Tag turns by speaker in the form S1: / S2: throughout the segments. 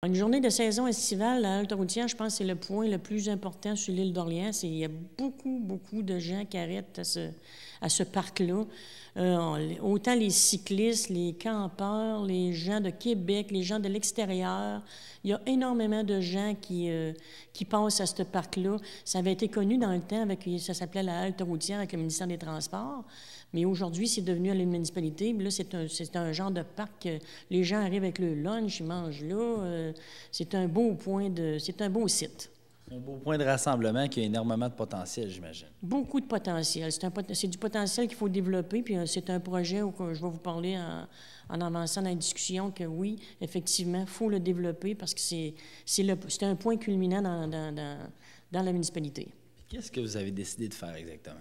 S1: Une journée de saison estivale, la halte routière, je pense que c'est le point le plus important sur l'île d'Orléans. Il y a beaucoup de gens qui arrêtent à ce parc-là. Autant les cyclistes, les campeurs, les gens de Québec, les gens de l'extérieur. Il y a énormément de gens qui passent à ce parc-là. Ça avait été connu dans le temps, ça s'appelait la halte routière avec le ministère des Transports. Mais aujourd'hui, c'est devenu à la municipalité. Là, c'est un genre de parc. Les gens arrivent avec le lunch, ils mangent là. C'est un beau site.
S2: Un beau point de rassemblement qui a énormément de potentiel, j'imagine.
S1: Beaucoup de potentiel. C'est du potentiel qu'il faut développer. Puis c'est un projet où je vais vous parler en avançant dans la discussion que oui, effectivement, il faut le développer parce que c'est un point culminant dans la municipalité.
S2: Qu'est-ce que vous avez décidé de faire exactement?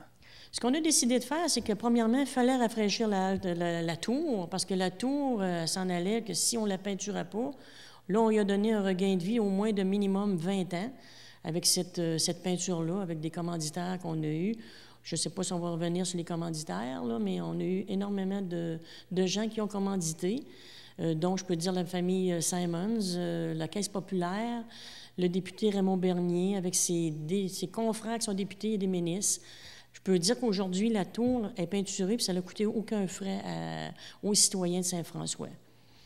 S1: Ce qu'on a décidé de faire, c'est que, premièrement, il fallait rafraîchir la tour, parce que la tour s'en allait que si on ne la peinturait pas, là, on lui a donné un regain de vie au moins de minimum 20 ans avec cette peinture-là, avec des commanditaires qu'on a eus. Je ne sais pas si on va revenir sur les commanditaires, là, mais on a eu énormément de gens qui ont commandité, dont je peux dire la famille Simons, la Caisse populaire, le député Raymond Bernier, avec ses confrères qui sont députés et des ministres. Je peux dire qu'aujourd'hui, la tour est peinturée puis ça n'a coûté aucun frais aux citoyens de Saint-François.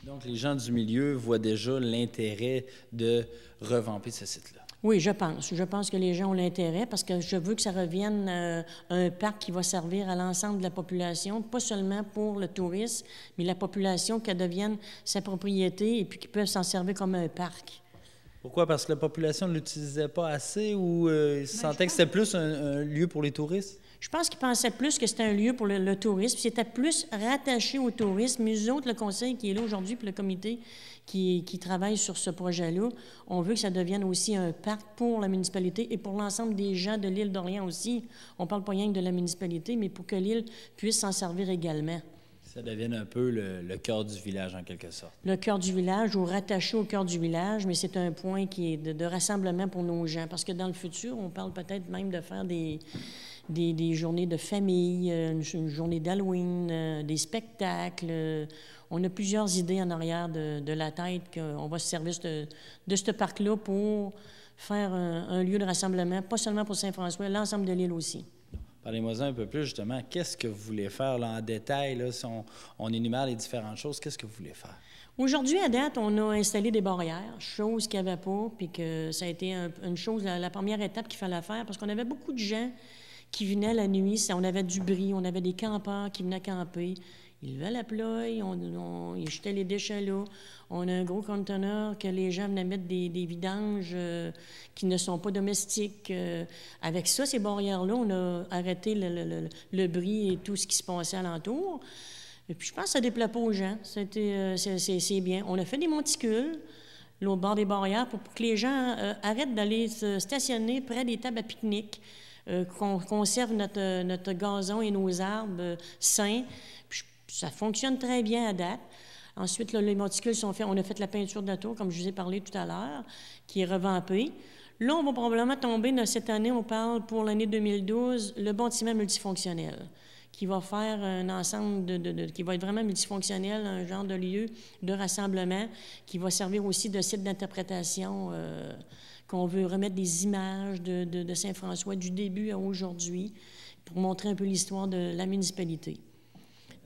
S2: Donc, les gens du milieu voient déjà l'intérêt de revamper ce site-là.
S1: Oui, je pense. Je pense que les gens ont l'intérêt parce que je veux que ça revienne un parc qui va servir à l'ensemble de la population, pas seulement pour le tourisme, mais la population qu'elle devienne sa propriété et puis qu'ils peuvent s'en servir comme un parc.
S2: Pourquoi? Parce que la population ne l'utilisait pas assez ou ils sentaient que c'était plus un lieu pour les touristes?
S1: Je pense qu'ils pensaient plus que c'était un lieu pour le tourisme. C'était plus rattaché au tourisme. Mais nous autres, le conseil qui est là aujourd'hui, puis le comité qui travaille sur ce projet-là, on veut que ça devienne aussi un parc pour la municipalité et pour l'ensemble des gens de l'île d'Orléans aussi. On ne parle pas rien que de la municipalité, mais pour que l'île puisse s'en servir également.
S2: Ça devienne un peu le cœur du village, en quelque sorte.
S1: Le cœur du village ou rattaché au cœur du village, mais c'est un point qui est de rassemblement pour nos gens. Parce que dans le futur, on parle peut-être même de faire des journées de famille, une journée d'Halloween, des spectacles. On a plusieurs idées en arrière de la tête qu'on va se servir de ce parc-là pour faire un lieu de rassemblement, pas seulement pour Saint-François, l'ensemble de l'île aussi.
S2: Parlez-moi un peu plus, justement. Qu'est-ce que vous voulez faire là, en détail? Là, si on énumère les différentes choses, qu'est-ce que vous voulez faire?
S1: Aujourd'hui, à date, on a installé des barrières, chose qu'il n'y avait pas, puis que ça a été une chose, la première étape qu'il fallait faire, parce qu'on avait beaucoup de gens qui venaient la nuit. On avait du bruit, on avait des campeurs qui venaient camper. Ils levaient la ploie, ils jetaient les déchets là. On a un gros conteneur que les gens venaient mettre des vidanges qui ne sont pas domestiques. Avec ça, ces barrières-là, on a arrêté le bruit et tout ce qui se passait alentour. Et puis, je pense que ça ne déplaît pas aux gens. C'est bien. On a fait des monticules là, au bord des barrières pour que les gens arrêtent d'aller se stationner près des tables à pique-nique, qu'on conserve notre gazon et nos arbres sains. Puis, ça fonctionne très bien à date. Ensuite, là, les monticules sont faits. On a fait la peinture de la tour, comme je vous ai parlé tout à l'heure, qui est revampée. Là, on va probablement tomber, cette année, on parle pour l'année 2012, le bâtiment multifonctionnel, qui va faire un ensemble qui va être vraiment multifonctionnel, un genre de lieu de rassemblement, qui va servir aussi de site d'interprétation, qu'on veut remettre des images de Saint-François du début à aujourd'hui, pour montrer un peu l'histoire de la municipalité.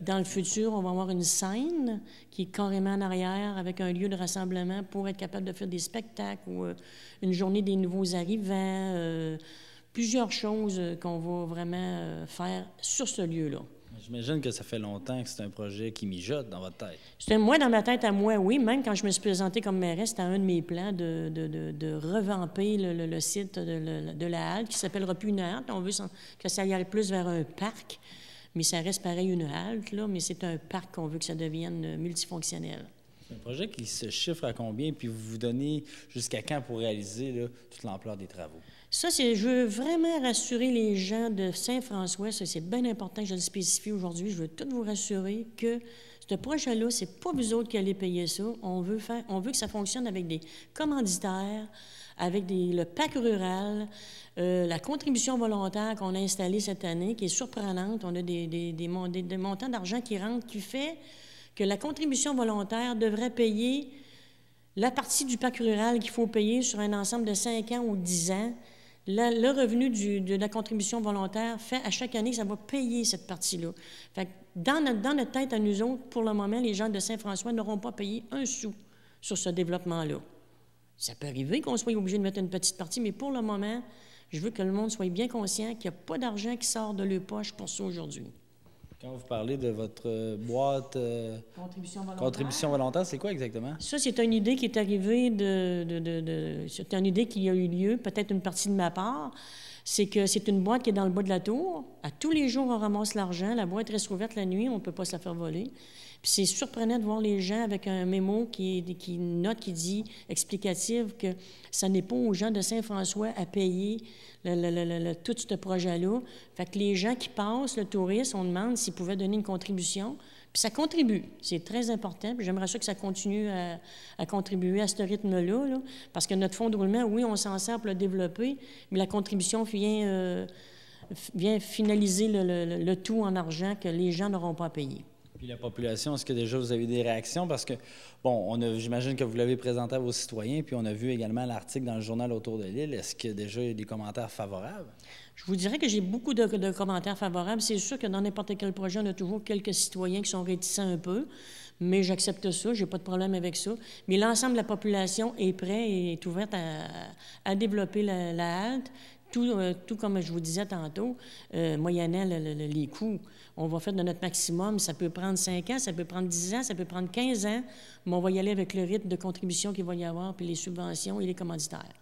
S1: Dans le futur, on va avoir une scène qui est carrément en arrière avec un lieu de rassemblement pour être capable de faire des spectacles ou une journée des nouveaux arrivants, plusieurs choses qu'on va vraiment faire sur ce lieu-là.
S2: J'imagine que ça fait longtemps que c'est un projet qui mijote dans votre tête.
S1: C'était moi, dans ma tête à moi, oui. Même quand je me suis présentée comme mairesse, c'était un de mes plans de revamper le site de la halte qui s'appellera plus une halte. On veut que ça y aille plus vers un parc. Mais ça reste pareil une halte, là, mais c'est un parc qu'on veut que ça devienne multifonctionnel.
S2: C'est un projet qui se chiffre à combien, puis vous vous donnez jusqu'à quand pour réaliser là, toute l'ampleur des travaux?
S1: Ça, je veux vraiment rassurer les gens de Saint-François. Ça, c'est bien important que je le spécifie aujourd'hui. Je veux tout vous rassurer que ce projet-là, c'est pas vous autres qui allez payer ça. On veut que ça fonctionne avec des commanditaires, avec le PAC rural, la contribution volontaire qu'on a installée cette année, qui est surprenante. On a des montants d'argent qui rentrent, qui fait que la contribution volontaire devrait payer La partie du parc rural qu'il faut payer sur un ensemble de 5 ans ou 10 ans, le revenu de la contribution volontaire fait à chaque année que ça va payer cette partie-là. Fait que dans notre tête à nous autres, pour le moment, les gens de Saint-François n'auront pas payé un sou sur ce développement-là. Ça peut arriver qu'on soit obligé de mettre une petite partie, mais pour le moment, je veux que le monde soit bien conscient qu'il n'y a pas d'argent qui sort de leur poche pour ça aujourd'hui.
S2: Quand vous parlez de votre boîte contribution volontaire, c'est quoi exactement?
S1: Ça, c'est une idée qui est arrivée c'est une idée qui a eu lieu, peut-être une partie de ma part. C'est que c'est une boîte qui est dans le bas de la tour. À tous les jours, on ramasse l'argent. La boîte reste ouverte la nuit, on ne peut pas se la faire voler. Puis c'est surprenant de voir les gens avec un mémo qui dit, explicative, que ça n'est pas aux gens de Saint-François à payer tout ce projet-là. Fait que les gens qui passent, le touriste, on demande s'ils pouvaient donner une contribution. Puis ça contribue. C'est très important. Puis j'aimerais ça que ça continue à contribuer à ce rythme-là, là, parce que notre fonds de roulement, oui, on s'en sert pour le développer, mais la contribution vient finaliser le tout en argent que les gens n'auront pas à payer.
S2: Puis la population, est-ce que déjà vous avez eu des réactions? Parce que, bon, j'imagine que vous l'avez présenté à vos citoyens, puis on a vu également l'article dans le journal Autour de l'île. Est-ce qu'il y a déjà eu des commentaires favorables?
S1: Je vous dirais que j'ai beaucoup de commentaires favorables. C'est sûr que dans n'importe quel projet, on a toujours quelques citoyens qui sont réticents un peu, mais j'accepte ça, j'ai pas de problème avec ça. Mais l'ensemble de la population est prêt et est ouverte à développer la halte. Tout comme je vous disais tantôt, moyennant les coûts, on va faire de notre maximum. Ça peut prendre 5 ans, ça peut prendre 10 ans, ça peut prendre 15 ans, mais on va y aller avec le rythme de contribution qu'il va y avoir, puis les subventions et les commanditaires.